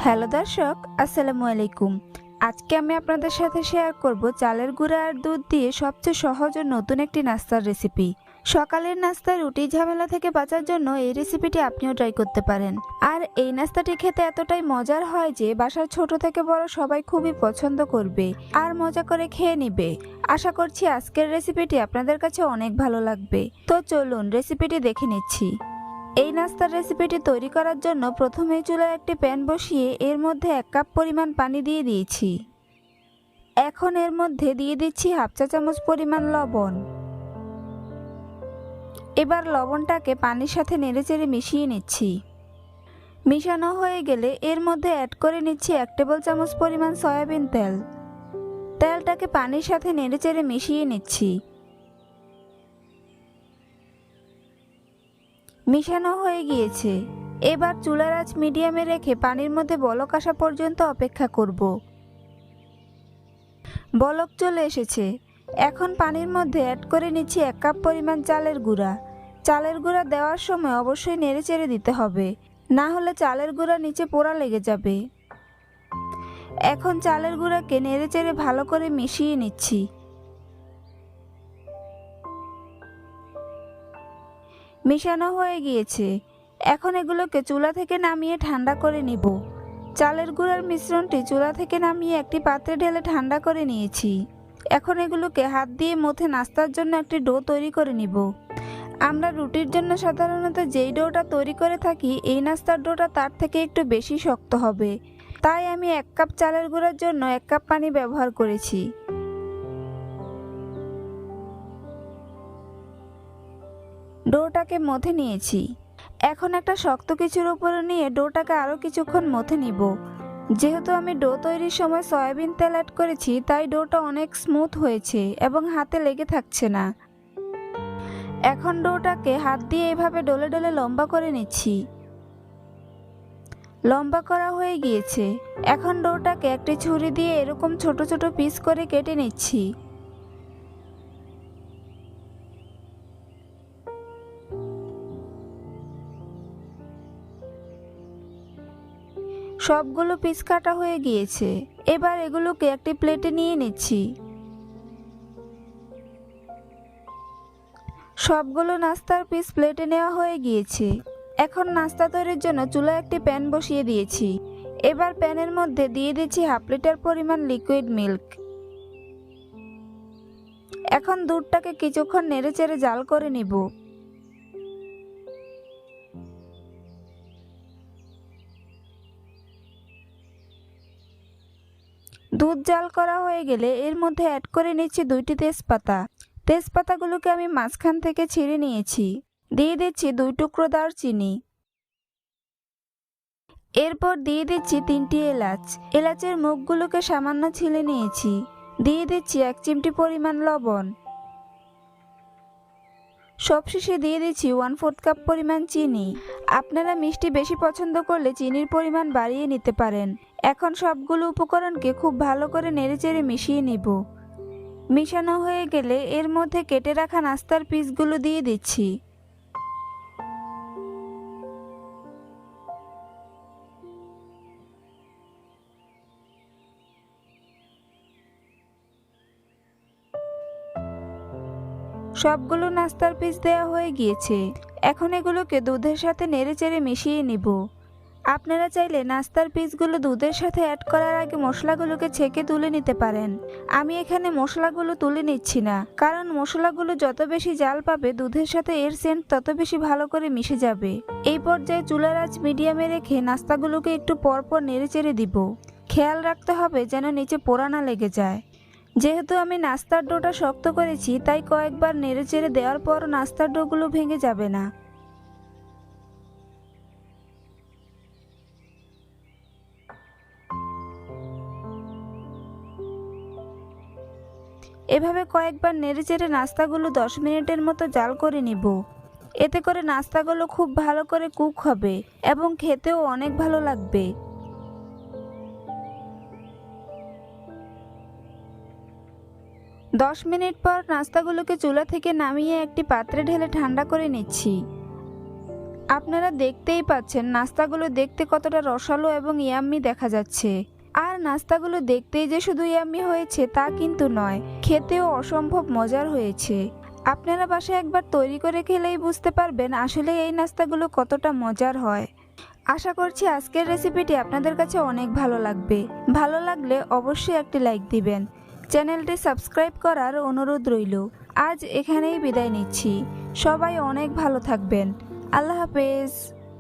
Hello দর্শক, আসসালামু আলাইকুম। আজকে আমি আপনাদের সাথে শেয়ার করব চালের গুঁড়া আর দুধ দিয়ে সবচেয়ে সহজ ও নতুন একটি নাস্তার রেসিপি। সকালের নাস্তায় রুটি ঝামেলা থেকে বাঁচার জন্য এই রেসিপিটি আপনিও ট্রাই করতে পারেন। আর এই নাস্তাটি খেতে এতটাই মজার হয় যে বাসার ছোট থেকে বড় সবাই খুবই পছন্দ করবে আর মজা করে খেয়ে নিবে। আশা করছি আজকের রেসিপিটি আপনাদের কাছে অনেক ভালো লাগবে। তো চলুন রেসিপিটি দেখে নিচ্ছি। এই নাস্তার রেসিপিটি তৈরি করার জন্য প্রথমেই চুলায় একটি প্যান বসিয়ে এর মধ্যে 1 কাপ পরিমাণ পানি দিয়ে দিয়েছি। এখন এর মধ্যে দিয়ে দিচ্ছি হাফ চা চামচ পরিমাণ লবণ। এবার লবণটাকে পানির সাথে নেড়েচেড়ে মিশিয়ে নিচ্ছি। মিশানো হয়ে গেলে এর মধ্যে অ্যাড করে নিচ্ছি 1 টেবিল চামচ পরিমাণ সয়াবিন তেল। তেলটাকে পানির সাথে নেড়েচেড়ে মিশিয়ে নিচ্ছি। মিশানো হয়ে গিয়েছে। এবার চুলার আঁচ মিডিয়ামে রেখে পানির মধ্যে বলক আসা পর্যন্ত অপেক্ষা করব। বলক চলে এসেছে। এখন পানির মধ্যে অ্যাড করে নিচ্ছি 1 কাপ পরিমাণ চালের গুঁড়া। চালের গুঁড়া দেওয়ার সময় অবশ্যই নেড়েচেড়ে দিতে হবে, না হলে চালের গুঁড়া নিচে পোড়া লেগে যাবে। এখন চালের গুঁড়াকে নেড়েচেড়ে ভালো করে মিশিয়ে নিচ্ছি। মিশানো হয়ে গিয়েছে। এখন এগুলোকে চুলা থেকে নামিয়ে ঠান্ডা করে নিব। চালের গুঁড়ার মিশ্রণটি চুলা থেকে নামিয়ে একটি পাত্রে ঢেলে ঠান্ডা করে নিয়েছি। এখন এগুলোকে হাত দিয়ে মথে নাস্তার জন্য একটি ডো তৈরি করে নিব। আমরা রুটির জন্য সাধারণত যেই ডোটা তৈরি করে থাকি, এই নাস্তার ডোটা তার থেকে একটু বেশি শক্ত হবে। তাই আমি 1 কাপ চালের গুঁড়ার জন্য 1 কাপ পানি ব্যবহার করেছি। ডোটাকে মথে নিয়েছি। এখন একটা শক্ত কিছুর উপরে নিয়ে ডোটাকে আরও কিছুক্ষণ মথে নিব। যেহেতু আমি ডো তৈরির সময় সয়াবিন তেল অ্যাড করেছি, তাই ডোটা অনেক স্মুথ হয়েছে এবং হাতে লেগে থাকছে না। এখন ডোটাকে হাত দিয়ে এভাবে ডলে ডলে লম্বা করে নিচ্ছি। লম্বা করা হয়ে গিয়েছে। এখন ডোটাকে একটি ছুরি দিয়ে এরকম ছোট ছোট পিস করে কেটে নিচ্ছি। সবগুলো পিস কাটা হয়ে গিয়েছে। এবার এগুলোকে একটি প্লেটে নিয়ে নিচ্ছি। সবগুলো নাস্তার পিস প্লেটে নেওয়া হয়ে গিয়েছে। এখন নাস্তা তৈরির জন্য চুলায় একটি প্যান বসিয়ে দিয়েছি। এবার প্যানের মধ্যে দিয়ে দিচ্ছি হাফ লিটার পরিমাণ লিকুইড মিল্ক। এখন দুধটাকে কিছুক্ষণ নেড়েচেড়ে জাল করে নিব। দুধ জাল করা হয়ে গেলে এর মধ্যে অ্যাড করে নিচ্ছি 2টি তেজপাতা। তেজপাতাগুলোকে আমি মাঝখান থেকে ছিঁড়ে নিয়েছি। দিয়ে দিচ্ছি 2 টুকরো দারচিনি। এরপর দিয়ে দিচ্ছি 3টি এলাচ। এলাচের মুখগুলোকে সামান্য ছিলে নিয়েছি। দিয়ে দিচ্ছি 1 চিমটি পরিমাণ লবণ। সবশেষে দিয়ে দিচ্ছি 1/4 কাপ পরিমাণ চিনি। আপনারা মিষ্টি বেশি পছন্দ করলে চিনির পরিমাণ বাড়িয়ে নিতে পারেন। এখন সবগুলো উপকরণকে খুব ভালো করে নেড়েচেড়ে মিশিয়ে নিব। মিশানো হয়ে গেলে এর মধ্যে কেটে রাখা নাস্তার পিসগুলো দিয়ে দিচ্ছি। সবগুলো নাস্তার পিস দেওয়া হয়ে গিয়েছে। এখন এগুলোকে দুধের সাথে নেড়েচেড়ে মিশিয়ে নিব। আপনারা চাইলে নাস্তার পিসগুলো দুধের সাথে অ্যাড করার আগে মশলাগুলোকে ছেঁকে তুলে নিতে পারেন। আমি এখানে মশলাগুলো তুলে নিচ্ছি না, কারণ মশলাগুলো যত বেশি জাল পাবে দুধের সাথে এর সেন্ট তত বেশি ভালো করে মিশে যাবে। এই পর্যায়ে চুলার আঁচ মিডিয়ামে রেখে নাস্তাগুলোকে একটু পরপর নেড়েচেড়ে দিব। খেয়াল রাখতে হবে যেন নিচে পোড়া না লেগে যায়। যেহেতু আমি নাস্তার ডোটা শক্ত করেছি, তাই কয়েকবার নেড়েচেড়ে দেওয়ার পর নাস্তার ডোগুলো ভেঙে যাবে না। এভাবে কয়েকবার নেড়েচেড়ে নাস্তাগুলো 10 মিনিটের মতো জাল করে নিব। এতে করে নাস্তাগুলো খুব ভালো করে কুক হবে এবং খেতেও অনেক ভালো লাগবে। 10 মিনিট পর নাস্তাগুলোকে চুলা থেকে নামিয়ে একটি পাত্রে ঢেলে ঠান্ডা করে নিচ্ছি। আপনারা দেখতেই পাচ্ছেন নাস্তাগুলো দেখতে কতটা রসালো এবং ইয়াম্মি দেখা যাচ্ছে। আর নাস্তাগুলো দেখতেই যে শুধু ইয়াম্মি হয়েছে তা কিন্তু নয়, খেতেও অসম্ভব মজার হয়েছে। আপনারা বাসায় একবার তৈরি করে খেলেই বুঝতে পারবেন আসলে এই নাস্তাগুলো কতটা মজার হয়। আশা করছি আজকের রেসিপিটি আপনাদের কাছে অনেক ভালো লাগবে। ভালো লাগলে অবশ্যই একটি লাইক দিবেন। চ্যানেলটি সাবস্ক্রাইব করার অনুরোধ রইল। আজ এখানেই বিদায় নিচ্ছি। সবাই অনেক ভালো থাকবেন। আল্লাহ হাফেজ।